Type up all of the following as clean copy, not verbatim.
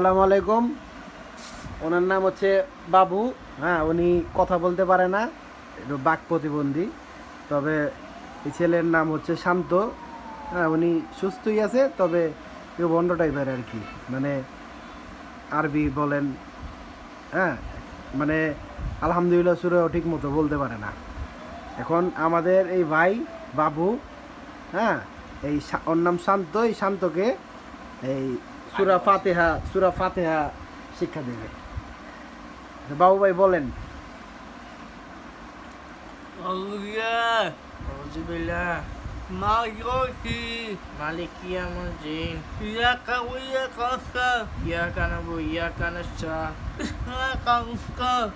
আসসালামু আলাইকুম। ওনার নাম হচ্ছে বাবু। হ্যাঁ, উনি কথা বলতে পারে না, একটু বাক প্রতিবন্ধী। তবে এই ছেলের নাম হচ্ছে শান্ত। হ্যাঁ, উনি সুস্থই আছে, তবে একটু বন্ড টাইপের আর কি। মানে আরবি বলেন, হ্যাঁ, মানে আলহামদুলিল্লাহ সুরেও ঠিক মতো বলতে পারে না। এখন আমাদের এই ভাই বাবু, হ্যাঁ, ওর নাম শান্ত। এই শান্তকে এই সূরা ফাতিহা শিক্ষা দেবে। বাবু ভাই বলেন। Allah, Alhamdulillah. Maliki, Maliki Yawmiddin. Iyyaka wa iyyaka nasta'in. Iyyaka na'budu wa iyyaka nasta'in. Iyyaka nasta'in.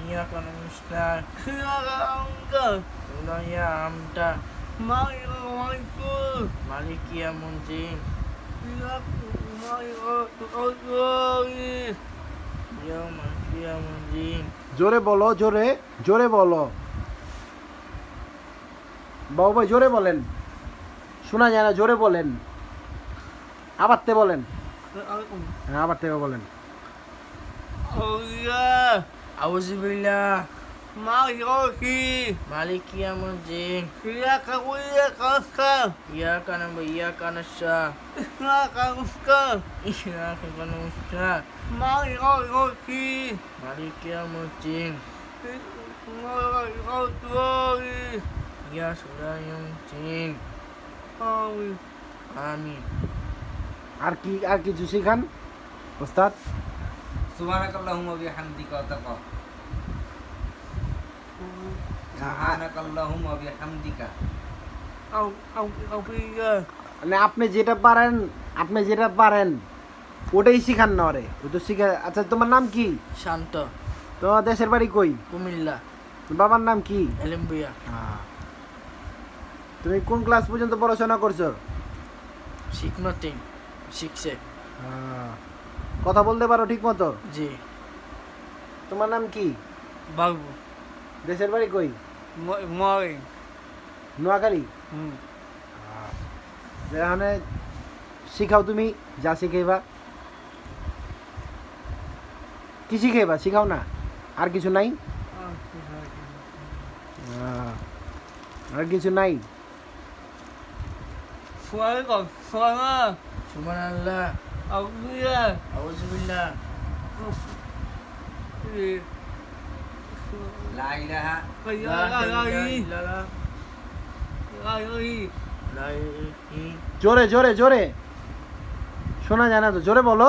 Iyyaka nasta'in. Iyyaka nasta'in. Ya anta. Maliki Yawmiddin. Yawmiddin. জোরে বলো, জোরে জোরে বলো। বাবু ভাই জোরে বলেন, শোনা যায় না, জোরে বলেন। আবার তে বলেন। হ্যাঁ, আবার থেকে বলেন। Allah, Auzubillah. Maliki, Maliki Yawmiddin. Iyyaka wa iyyaka nasta'in. Iyyaka na'budu wa iyyaka nasta'in. Iyyaka nasta'in. Iyyaka nasta'in. Maliki, Maliki Yawmiddin. Ya sudah Yawmiddin. Amin. আর কিছু শিখান ওস্তাদ। সুবহানাকাল্লাহুম্মা বিহামদিকা ওয়া তাকা সুবহানাকাল্লাহুম্মা বিহামদিকা। মানে আপনি যেটা পারেন ওটাই শিখান না ওরে, ও তো শিখা। আচ্ছা, তোমার নাম কি? শান্ত, তোমার দেশের বাড়ি কই? কুমিল্লা, বাবার নাম কি? এলএমবিয়া। তুমি কোন ক্লাস পর্যন্ত পড়াশোনা করছো? শিখনতিং, শিখছে। কথা বলতে পারো ঠিক মতো? জি। তোমার নাম কি? বাবু, দেশের বাড়ি কই? মরিং। নোয়াখালী। এখানে শিখাও, তুমি যা শিখাইবা। কি শিখাইবা? শিখাও না, আর কিছু নাই? আর কিছু নাই? সুবহানাল্লাহ, আউযুবিল্লাহ, লা ইলাহা লা ইলাহা ইল্লাল্লাহ, লা ইলাহা জোরে জোরে জোরে, শোনা যায় না তো, জোরে বলো।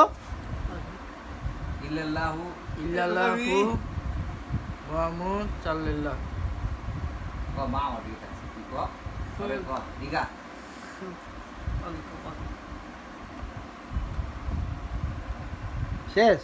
ইল্লাল্লাহু ইল্লাল্লাহু মুহাম্মাদুর সাল্লাল্লাহ। ক মা ওদি আছে কি ক বলে ক দিগা শেষ।